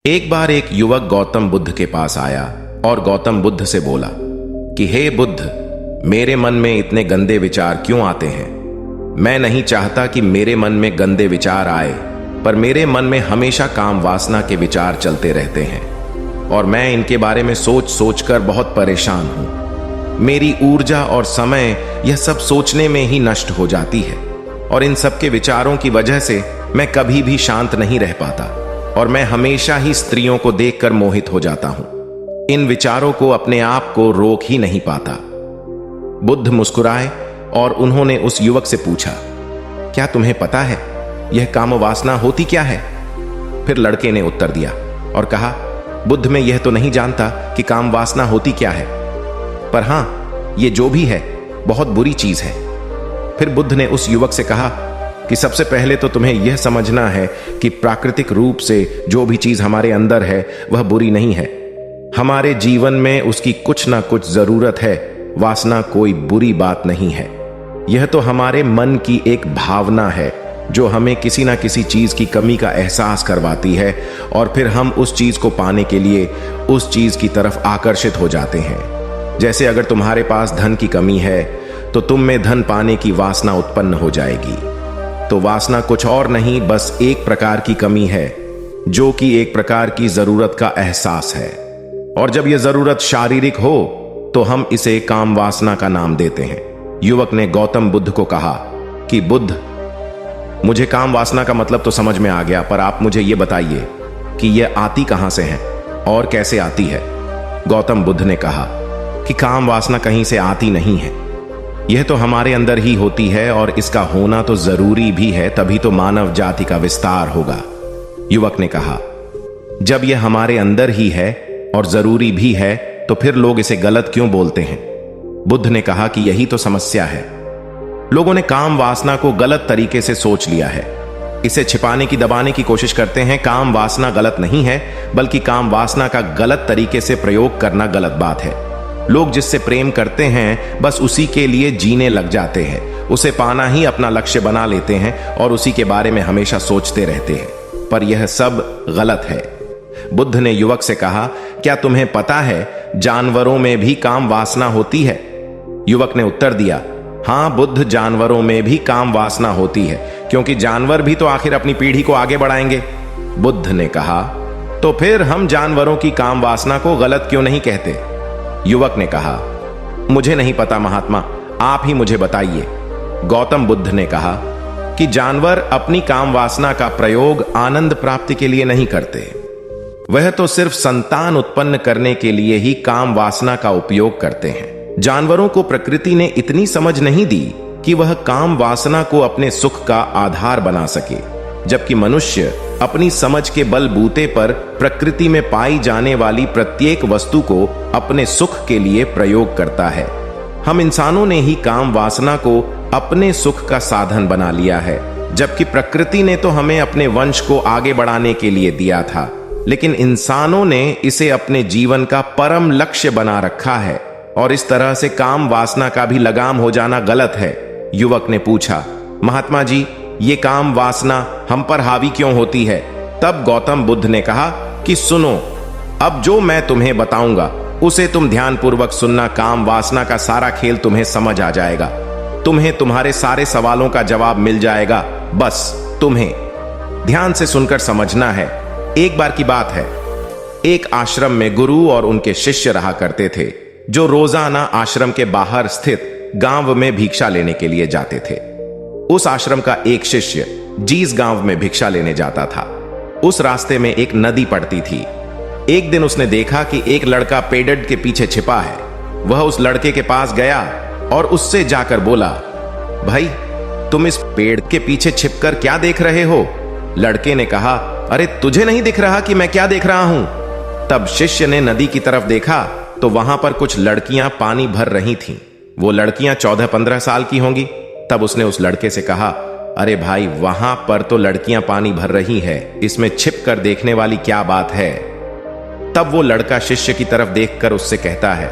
एक बार एक युवक गौतम बुद्ध के पास आया और गौतम बुद्ध से बोला कि हे बुद्ध, मेरे मन में इतने गंदे विचार क्यों आते हैं। मैं नहीं चाहता कि मेरे मन में गंदे विचार आए, पर मेरे मन में हमेशा काम वासना के विचार चलते रहते हैं और मैं इनके बारे में सोच सोच कर बहुत परेशान हूं। मेरी ऊर्जा और समय यह सब सोचने में ही नष्ट हो जाती है और इन सब के विचारों की वजह से मैं कभी भी शांत नहीं रह पाता और मैं हमेशा ही स्त्रियों को देखकर मोहित हो जाता हूं। इन विचारों को अपने आप को रोक ही नहीं पाता। बुद्ध मुस्कुराए और उन्होंने उस युवक से पूछा, क्या तुम्हें पता है यह काम वासना होती क्या है? फिर लड़के ने उत्तर दिया और कहा, बुद्ध, मैं यह तो नहीं जानता कि काम वासना होती क्या है, पर हां, यह जो भी है बहुत बुरी चीज है। फिर बुद्ध ने उस युवक से कहा कि सबसे पहले तो तुम्हें यह समझना है कि प्राकृतिक रूप से जो भी चीज हमारे अंदर है वह बुरी नहीं है। हमारे जीवन में उसकी कुछ ना कुछ जरूरत है। वासना कोई बुरी बात नहीं है। यह तो हमारे मन की एक भावना है जो हमें किसी ना किसी चीज की कमी का एहसास करवाती है और फिर हम उस चीज को पाने के लिए उस चीज की तरफ आकर्षित हो जाते हैं। जैसे अगर तुम्हारे पास धन की कमी है तो तुम में धन पाने की वासना उत्पन्न हो जाएगी। तो वासना कुछ और नहीं, बस एक प्रकार की कमी है जो कि एक प्रकार की जरूरत का एहसास है। और जब यह जरूरत शारीरिक हो तो हम इसे काम वासना का नाम देते हैं। युवक ने गौतम बुद्ध को कहा कि बुद्ध, मुझे काम वासना का मतलब तो समझ में आ गया, पर आप मुझे यह बताइए कि यह आती कहां से है और कैसे आती है। गौतम बुद्ध ने कहा कि काम वासना कहीं से आती नहीं है, यह तो हमारे अंदर ही होती है और इसका होना तो जरूरी भी है, तभी तो मानव जाति का विस्तार होगा। युवक ने कहा, जब यह हमारे अंदर ही है और जरूरी भी है तो फिर लोग इसे गलत क्यों बोलते हैं? बुद्ध ने कहा कि यही तो समस्या है। लोगों ने काम वासना को गलत तरीके से सोच लिया है। इसे छिपाने की, दबाने की कोशिश करते हैं। काम वासना गलत नहीं है, बल्कि काम वासना का गलत तरीके से प्रयोग करना गलत बात है। लोग जिससे प्रेम करते हैं बस उसी के लिए जीने लग जाते हैं, उसे पाना ही अपना लक्ष्य बना लेते हैं और उसी के बारे में हमेशा सोचते रहते हैं, पर यह सब गलत है। बुद्ध ने युवक से कहा, क्या तुम्हें पता है जानवरों में भी काम वासना होती है? युवक ने उत्तर दिया, हां बुद्ध, जानवरों में भी काम वासना होती है, क्योंकि जानवर भी तो आखिर अपनी पीढ़ी को आगे बढ़ाएंगे। बुद्ध ने कहा, तो फिर हम जानवरों की काम वासना को गलत क्यों नहीं कहते? युवक ने कहा, मुझे नहीं पता महात्मा, आप ही मुझे बताइए। गौतम बुद्ध ने कहा कि जानवर अपनी काम वासना का प्रयोग आनंद प्राप्ति के लिए नहीं करते, वह तो सिर्फ संतान उत्पन्न करने के लिए ही काम वासना का उपयोग करते हैं। जानवरों को प्रकृति ने इतनी समझ नहीं दी कि वह काम वासना को अपने सुख का आधार बना सके, जबकि मनुष्य अपनी समझ के बलबूते पर प्रकृति में पाई जाने वाली प्रत्येक वस्तु को अपने सुख के लिए प्रयोग करता है। हम इंसानों ने ही काम वासना को अपने सुख का साधन बना लिया है, जबकि प्रकृति ने तो हमें अपने वंश को आगे बढ़ाने के लिए दिया था, लेकिन इंसानों ने इसे अपने जीवन का परम लक्ष्य बना रखा है और इस तरह से काम वासना का भी लगाम हो जाना गलत है। युवक ने पूछा, महात्मा जी, ये काम वासना हम पर हावी क्यों होती है? तब गौतम बुद्ध ने कहा कि सुनो, अब जो मैं तुम्हें बताऊंगा उसे तुम ध्यानपूर्वक सुनना। काम वासना का सारा खेल तुम्हें समझ आ जाएगा, तुम्हें तुम्हारे सारे सवालों का जवाब मिल जाएगा। बस तुम्हें ध्यान से सुनकर समझना है। एक बार की बात है, एक आश्रम में गुरु और उनके शिष्य रहा करते थे, जो रोजाना आश्रम के बाहर स्थित गांव में भिक्षा लेने के लिए जाते थे। उस आश्रम का एक शिष्य जिस गांव में भिक्षा लेने जाता था, उस रास्ते में एक नदी पड़ती थी। एक दिन उसने देखा कि एक लड़का पेड़ के पीछे छिपा है। वह उस लड़के के पास गया और उससे जाकर बोला, भाई, तुम इस पेड़ के पीछे छिपकर क्या देख रहे हो? लड़के ने कहा, अरे तुझे नहीं दिख रहा कि मैं क्या देख रहा हूं? तब शिष्य ने नदी की तरफ देखा तो वहां पर कुछ लड़कियां पानी भर रही थीं। वो लड़कियां 14-15 साल की होंगी। तब उसने उस लड़के से कहा, अरे भाई, वहां पर तो लड़कियां पानी भर रही है, इसमें छिप कर देखने वाली क्या बात है? तब वो लड़का शिष्य की तरफ देखकर उससे कहता है,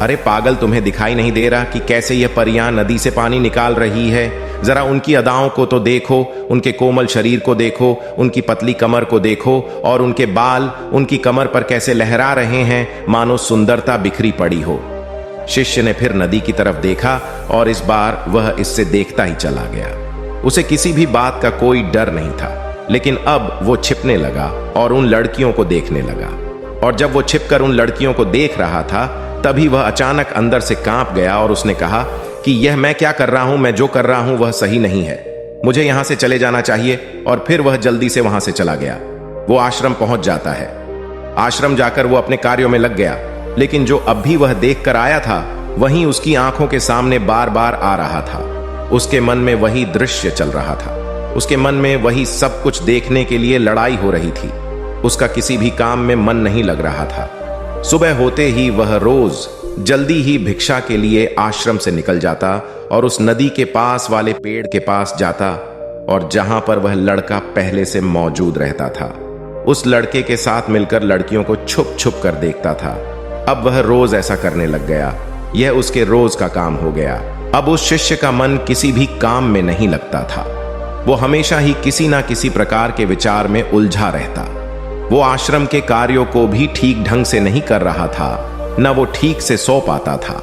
अरे पागल, तुम्हें दिखाई नहीं दे रहा कि कैसे यह परियां नदी से पानी निकाल रही है? जरा उनकी अदाओं को तो देखो, उनके कोमल शरीर को देखो, उनकी पतली कमर को देखो, और उनके बाल उनकी कमर पर कैसे लहरा रहे हैं, मानो सुंदरता बिखरी पड़ी हो। शिष्य ने फिर नदी की तरफ देखा और इस बार वह इससे देखता ही चला गया। उसे किसी भी बात का कोई डर नहीं था, लेकिन अब वो छिपने लगा और उन लड़कियों को देखने लगा। और जब वो छिपकर उन लड़कियों को देख रहा था, तभी वह अचानक अंदर से कांप गया और उसने कहा कि यह मैं क्या कर रहा हूं, मैं जो कर रहा हूं वह सही नहीं है, मुझे यहां से चले जाना चाहिए। और फिर वह जल्दी से वहां से चला गया। वो आश्रम पहुंच जाता है। आश्रम जाकर वो अपने कार्यों में लग गया, लेकिन जो अब भी वह देख कर आया था वहीं उसकी आंखों के सामने बार बार आ रहा था। उसके मन में वही दृश्य चल रहा था। उसके मन में वही सब कुछ देखने के लिए लड़ाई हो रही थी। उसका किसी भी काम में मन नहीं लग रहा था। सुबह होते ही वह रोज जल्दी ही भिक्षा के लिए आश्रम से निकल जाता और उस नदी के पास वाले पेड़ के पास जाता, और जहां पर वह लड़का पहले से मौजूद रहता था, उस लड़के के साथ मिलकर लड़कियों को छुप छुप कर देखता था। अब वह रोज ऐसा करने लग गया। यह उसके रोज का काम हो गया। अब उस शिष्य का मन किसी भी काम में नहीं लगता था। वो हमेशा ही किसी ना किसी प्रकार के विचार में उलझा रहता। वो आश्रम के कार्यों को भी ठीक ढंग से नहीं कर रहा था। न वो ठीक से सो पाता था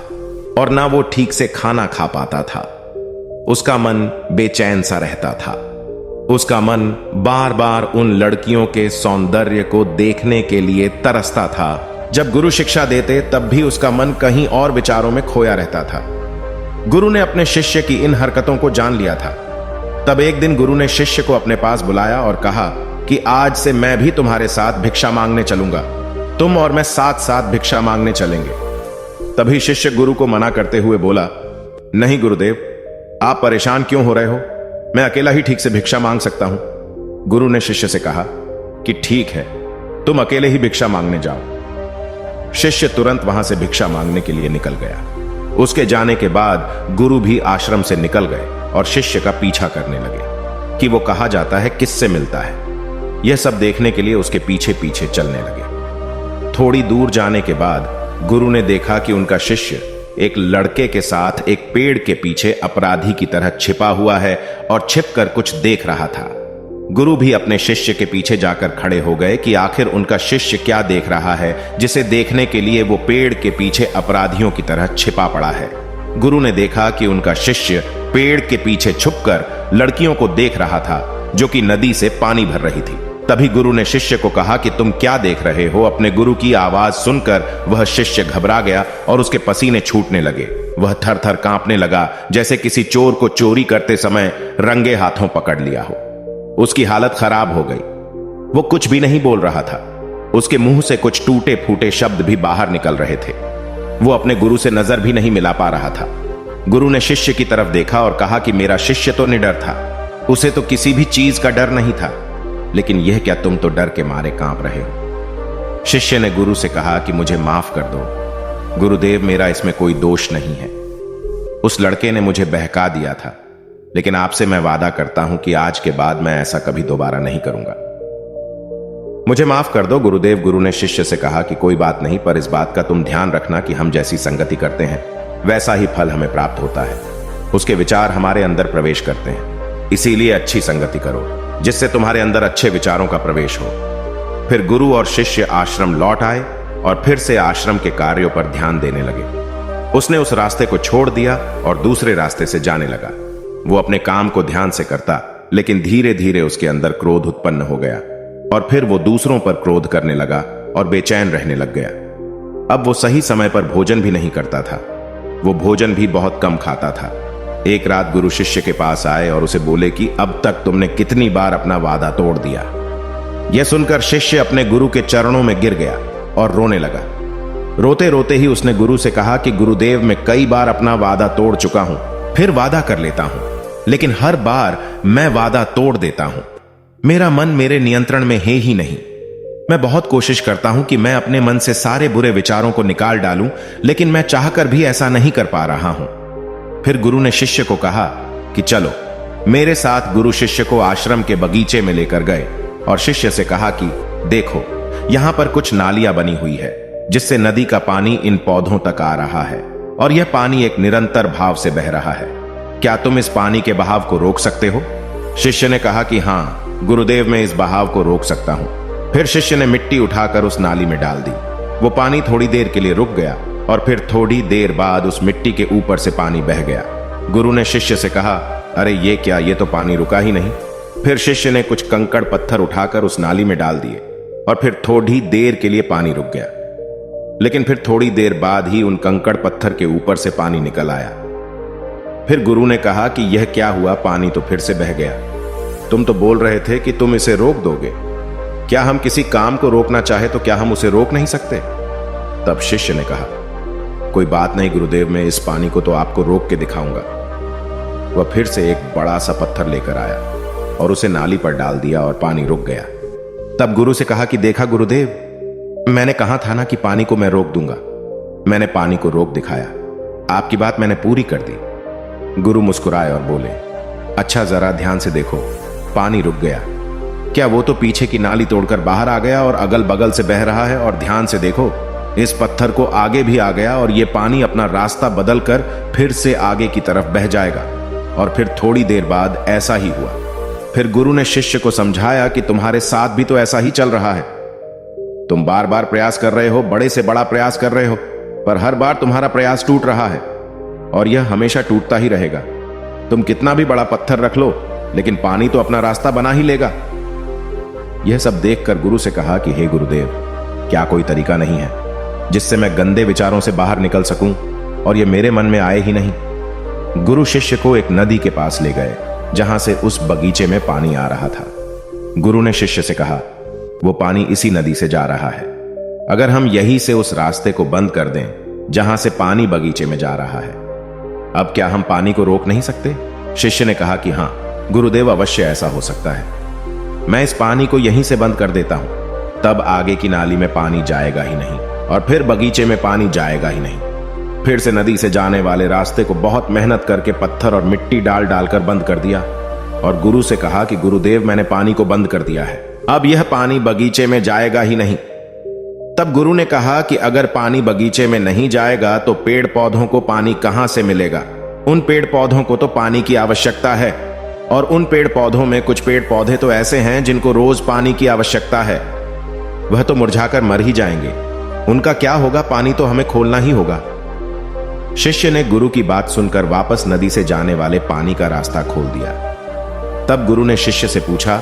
और न वो ठीक से खाना खा पाता था। उसका मन बेचैन सा रहता था। उसका मन बार बार उन लड़कियों के सौंदर्य को देखने के लिए तरसता था। जब गुरु शिक्षा देते तब भी उसका मन कहीं और विचारों में खोया रहता था। गुरु ने अपने शिष्य की इन हरकतों को जान लिया था। तब एक दिन गुरु ने शिष्य को अपने पास बुलाया और कहा कि आज से मैं भी तुम्हारे साथ भिक्षा मांगने चलूंगा। तुम और मैं साथ साथ भिक्षा मांगने चलेंगे। तभी शिष्य गुरु को मना करते हुए बोला, नहीं गुरुदेव, आप परेशान क्यों हो रहे हो? मैं अकेला ही ठीक से भिक्षा मांग सकता हूं। गुरु ने शिष्य से कहा कि ठीक है, तुम अकेले ही भिक्षा मांगने जाओ। शिष्य तुरंत वहां से भिक्षा मांगने के लिए निकल गया। उसके जाने के बाद गुरु भी आश्रम से निकल गए और शिष्य का पीछा करने लगे कि वो कहा जाता है, किससे मिलता है। यह सब देखने के लिए उसके पीछे पीछे चलने लगे। थोड़ी दूर जाने के बाद गुरु ने देखा कि उनका शिष्य एक लड़के के साथ एक पेड़ के पीछे अपराधी की तरह छिपा हुआ है और छिपकर कुछ देख रहा था। गुरु भी अपने शिष्य के पीछे जाकर खड़े हो गए कि आखिर उनका शिष्य क्या देख रहा है, जिसे देखने के लिए वो पेड़ के पीछे अपराधियों की तरह छिपा पड़ा है। गुरु ने देखा कि उनका शिष्य पेड़ के पीछे छुपकर लड़कियों को देख रहा था जो कि नदी से पानी भर रही थी। तभी गुरु ने शिष्य को कहा कि तुम क्या देख रहे हो? अपने गुरु की आवाज सुनकर वह शिष्य घबरा गया और उसके पसीने छूटने लगे। वह थर थर कांपने लगा, जैसे किसी चोर को चोरी करते समय रंगे हाथों पकड़ लिया हो। उसकी हालत खराब हो गई। वो कुछ भी नहीं बोल रहा था। उसके मुंह से कुछ टूटे फूटे शब्द भी बाहर निकल रहे थे। वो अपने गुरु से नजर भी नहीं मिला पा रहा था। गुरु ने शिष्य की तरफ देखा और कहा कि मेरा शिष्य तो निडर था, उसे तो किसी भी चीज का डर नहीं था, लेकिन यह क्या तुम तो डर के मारे कांप रहे हो? शिष्य ने गुरु से कहा कि मुझे माफ कर दो गुरुदेव, मेरा इसमें कोई दोष नहीं है। उस लड़के ने मुझे बहका दिया था, लेकिन आपसे मैं वादा करता हूं कि आज के बाद मैं ऐसा कभी दोबारा नहीं करूंगा। मुझे माफ कर दो गुरुदेव। गुरु ने शिष्य से कहा कि कोई बात नहीं, पर इस बात का तुम ध्यान रखना कि हम जैसी संगति करते हैं वैसा ही फल हमें प्राप्त होता है। उसके विचार हमारे अंदर प्रवेश करते हैं, इसीलिए अच्छी संगति करो जिससे तुम्हारे अंदर अच्छे विचारों का प्रवेश हो। फिर गुरु और शिष्य आश्रम लौट आए और फिर से आश्रम के कार्यों पर ध्यान देने लगे। उसने उस रास्ते को छोड़ दिया और दूसरे रास्ते से जाने लगा। वो अपने काम को ध्यान से करता, लेकिन धीरे धीरे उसके अंदर क्रोध उत्पन्न हो गया और फिर वो दूसरों पर क्रोध करने लगा और बेचैन रहने लग गया। अब वो सही समय पर भोजन भी नहीं करता था। वो भोजन भी बहुत कम खाता था। एक रात गुरु शिष्य के पास आए और उसे बोले कि अब तक तुमने कितनी बार अपना वादा तोड़ दिया। यह सुनकर शिष्य अपने गुरु के चरणों में गिर गया और रोने लगा। रोते रोते ही उसने गुरु से कहा कि गुरुदेव, मैं कई बार अपना वादा तोड़ चुका हूं, फिर वादा कर लेता हूं, लेकिन हर बार मैं वादा तोड़ देता हूं। मेरा मन मेरे नियंत्रण में है ही नहीं। मैं बहुत कोशिश करता हूं कि मैं अपने मन से सारे बुरे विचारों को निकाल डालूं, लेकिन मैं चाहकर भी ऐसा नहीं कर पा रहा हूं। फिर गुरु ने शिष्य को कहा कि चलो मेरे साथ। गुरु शिष्य को आश्रम के बगीचे में लेकर गए और शिष्य से कहा कि देखो, यहां पर कुछ नालियां बनी हुई है जिससे नदी का पानी इन पौधों तक आ रहा है और यह पानी एक निरंतर भाव से बह रहा है। क्या तुम इस पानी के बहाव को रोक सकते हो? शिष्य ने कहा कि हां गुरुदेव, मैं इस बहाव को रोक सकता हूं। फिर शिष्य ने मिट्टी उठाकर उस नाली में डाल दी। वो पानी थोड़ी देर के लिए रुक गया और फिर थोड़ी देर बाद उस मिट्टी के ऊपर से पानी बह गया। गुरु ने शिष्य से कहा, अरे ये क्या, ये तो पानी रुका ही नहीं। फिर शिष्य ने कुछ कंकड़ पत्थर उठाकर उस नाली में डाल दिए और फिर थोड़ी देर के लिए पानी रुक गया। लेकिन फिर थोड़ी देर बाद ही उन कंकड़ पत्थर के ऊपर से पानी निकल आया। फिर गुरु ने कहा कि यह क्या हुआ, पानी तो फिर से बह गया। तुम तो बोल रहे थे कि तुम इसे रोक दोगे। क्या हम किसी काम को रोकना चाहे तो क्या हम उसे रोक नहीं सकते? तब शिष्य ने कहा, कोई बात नहीं गुरुदेव, मैं इस पानी को तो आपको रोक के दिखाऊंगा। वह फिर से एक बड़ा सा पत्थर लेकर आया और उसे नाली पर डाल दिया और पानी रुक गया। तब गुरु से कहा कि देखा गुरुदेव, मैंने कहा था ना कि पानी को मैं रोक दूंगा। मैंने पानी को रोक दिखाया। आपकी बात मैंने पूरी कर दी। गुरु मुस्कुराए और बोले, अच्छा जरा ध्यान से देखो, पानी रुक गया। क्या वो तो पीछे की नाली तोड़कर बाहर आ गया और अगल बगल से बह रहा है, और ध्यान से देखो इस पत्थर को आगे भी आ गया और ये पानी अपना रास्ता बदलकर फिर से आगे की तरफ बह जाएगा। और फिर थोड़ी देर बाद ऐसा ही हुआ। फिर गुरु ने शिष्य को समझाया कि तुम्हारे साथ भी तो ऐसा ही चल रहा है। तुम बार बार प्रयास कर रहे हो, बड़े से बड़ा प्रयास कर रहे हो, पर हर बार तुम्हारा प्रयास टूट रहा है और यह हमेशा टूटता ही रहेगा। तुम कितना भी बड़ा पत्थर रख लो, लेकिन पानी तो अपना रास्ता बना ही लेगा। यह सब देखकर गुरु से कहा कि हे गुरुदेव, क्या कोई तरीका नहीं है जिससे मैं गंदे विचारों से बाहर निकल सकूं और यह मेरे मन में आए ही नहीं? गुरु शिष्य को एक नदी के पास ले गए जहां से उस बगीचे में पानी आ रहा था। गुरु ने शिष्य से कहा, वो पानी इसी नदी से जा रहा है। अगर हम यहीं से उस रास्ते को बंद कर दें जहां से पानी बगीचे में जा रहा है, अब क्या हम पानी को रोक नहीं सकते? शिष्य ने कहा कि हां गुरुदेव, अवश्य ऐसा हो सकता है। मैं इस पानी को यहीं से बंद कर देता हूं, तब आगे की नाली में पानी जाएगा ही नहीं और फिर बगीचे में पानी जाएगा ही नहीं। फिर से नदी से जाने वाले रास्ते को बहुत मेहनत करके पत्थर और मिट्टी डाल डालकर बंद कर दिया और गुरु से कहा कि गुरुदेव, मैंने पानी को बंद कर दिया है, अब यह पानी बगीचे में जाएगा ही नहीं। तब गुरु ने कहा कि अगर पानी बगीचे में नहीं जाएगा तो पेड़ पौधों को पानी कहां से मिलेगा? उन पेड़ पौधों को तो पानी की आवश्यकता है, और उन पेड़ पौधों में कुछ पेड़ पौधे तो ऐसे हैं जिनको रोज पानी की आवश्यकता है। वह तो मुरझाकर मर ही जाएंगे। उनका क्या होगा? पानी तो हमें खोलना ही होगा। शिष्य ने गुरु की बात सुनकर वापस नदी से जाने वाले पानी का रास्ता खोल दिया। तब गुरु ने शिष्य से पूछा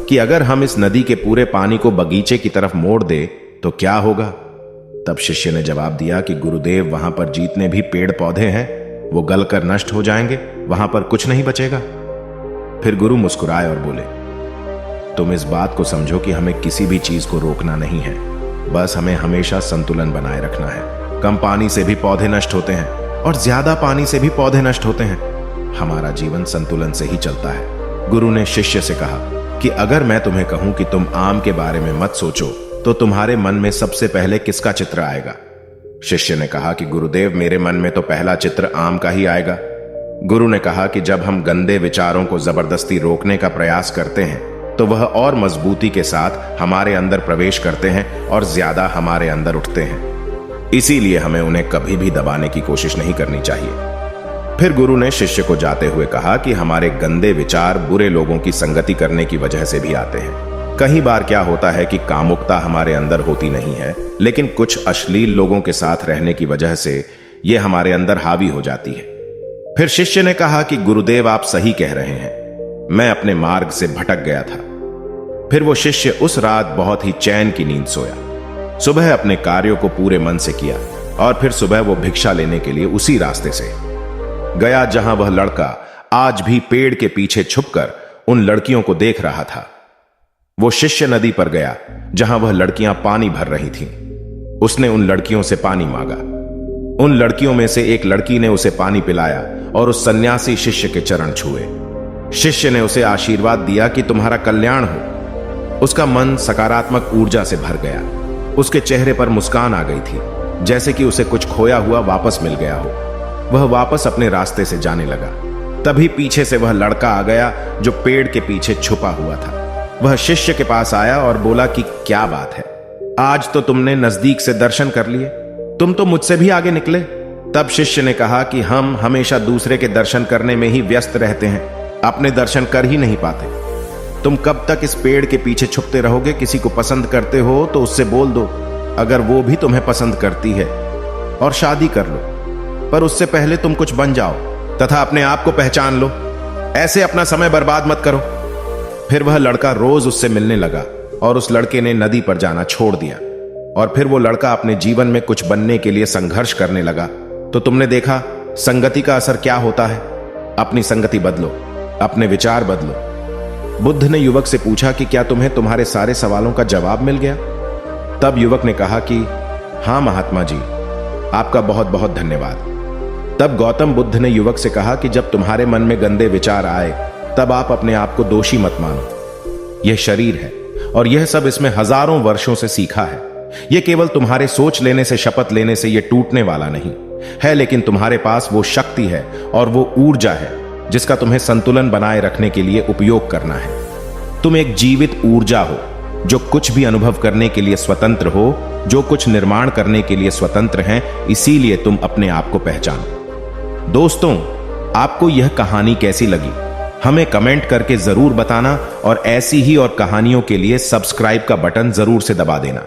कि अगर हम इस नदी के पूरे पानी को बगीचे की तरफ मोड़ दे तो क्या होगा? तब शिष्य ने जवाब दिया कि गुरुदेव, वहां पर जितने भी पेड़ पौधे हैं वो गलकर नष्ट हो जाएंगे, वहां पर कुछ नहीं बचेगा। फिर गुरु मुस्कुराए और बोले, तुम इस बात को समझो कि हमें किसी भी चीज को रोकना नहीं है, बस हमें हमेशा संतुलन बनाए रखना है। कम पानी से भी पौधे नष्ट होते हैं और ज्यादा पानी से भी पौधे नष्ट होते हैं। हमारा जीवन संतुलन से ही चलता है। गुरु ने शिष्य से कहा कि अगर मैं तुम्हें कहूं कि तुम आम के बारे में मत सोचो तो तुम्हारे मन में सबसे पहले किसका चित्र आएगा? शिष्य ने कहा कि गुरुदेव, मेरे मन में तो पहला चित्र आम का ही आएगा। गुरु ने कहा कि जब हम गंदे विचारों को जबरदस्ती रोकने का प्रयास करते हैं तो वह और मजबूती के साथ हमारे अंदर प्रवेश करते हैं और ज्यादा हमारे अंदर उठते हैं। इसीलिए हमें उन्हें कभी भी दबाने की कोशिश नहीं करनी चाहिए। फिर गुरु ने शिष्य को जाते हुए कहा कि हमारे गंदे विचार बुरे लोगों की संगति करने की वजह से भी आते हैं। कई बार क्या होता है कि कामुकता हमारे अंदर होती नहीं है, लेकिन कुछ अश्लील लोगों के साथ रहने की वजह से यह हमारे अंदर हावी हो जाती है। फिर शिष्य ने कहा कि गुरुदेव, आप सही कह रहे हैं, मैं अपने मार्ग से भटक गया था। फिर वो शिष्य उस रात बहुत ही चैन की नींद सोया। सुबह अपने कार्यों को पूरे मन से किया और फिर सुबह वो भिक्षा लेने के लिए उसी रास्ते से गया जहां वह लड़का आज भी पेड़ के पीछे छुपकर उन लड़कियों को देख रहा था। वो शिष्य नदी पर गया जहां वह लड़कियां पानी भर रही थीं। उसने उन लड़कियों से पानी मांगा। उन लड़कियों में से एक लड़की ने उसे पानी पिलाया और उस सन्यासी शिष्य के चरण छुए। शिष्य ने उसे आशीर्वाद दिया कि तुम्हारा कल्याण हो। उसका मन सकारात्मक ऊर्जा से भर गया। उसके चेहरे पर मुस्कान आ गई थी, जैसे कि उसे कुछ खोया हुआ वापस मिल गया हो। वह वापस अपने रास्ते से जाने लगा। तभी पीछे से वह लड़का आ गया जो पेड़ के पीछे छुपा हुआ था। वह शिष्य के पास आया और बोला कि क्या बात है, आज तो तुमने नजदीक से दर्शन कर लिए, तुम तो मुझसे भी आगे निकले। तब शिष्य ने कहा कि हम हमेशा दूसरे के दर्शन करने में ही व्यस्त रहते हैं, अपने दर्शन कर ही नहीं पाते। तुम कब तक इस पेड़ के पीछे छुपते रहोगे? किसी को पसंद करते हो तो उससे बोल दो, अगर वो भी तुम्हें पसंद करती है, और शादी कर लो। पर उससे पहले तुम कुछ बन जाओ तथा अपने आप को पहचान लो। ऐसे अपना समय बर्बाद मत करो। फिर वह लड़का रोज उससे मिलने लगा और उस लड़के ने नदी पर जाना छोड़ दिया। और फिर वो लड़का अपने जीवन में कुछ बनने के लिए संघर्ष करने लगा। तो तुमने देखा संगति का असर क्या होता है। अपनी संगति बदलो, अपने विचार बदलो। बुद्ध ने युवक से पूछा कि क्या तुम्हें तुम्हारे सारे सवालों का जवाब मिल गया? तब युवक ने कहा कि हां महात्मा जी, आपका बहुत बहुत धन्यवाद। तब गौतम बुद्ध ने युवक से कहा कि जब तुम्हारे मन में गंदे विचार आए तब आप अपने आप को दोषी मत मानो। यह शरीर है और यह सब इसमें हजारों वर्षों से सीखा है। यह केवल तुम्हारे सोच लेने से, शपथ लेने से यह टूटने वाला नहीं है, लेकिन तुम्हारे पास वो शक्ति है और वो ऊर्जा है जिसका तुम्हें संतुलन बनाए रखने के लिए उपयोग करना है। तुम एक जीवित ऊर्जा हो जो कुछ भी अनुभव करने के लिए स्वतंत्र हो, जो कुछ निर्माण करने के लिए स्वतंत्र हैं। इसीलिए तुम अपने आप को पहचानो। दोस्तों, आपको यह कहानी कैसी लगी हमें कमेंट करके जरूर बताना, और ऐसी ही और कहानियों के लिए सब्सक्राइब का बटन जरूर से दबा देना।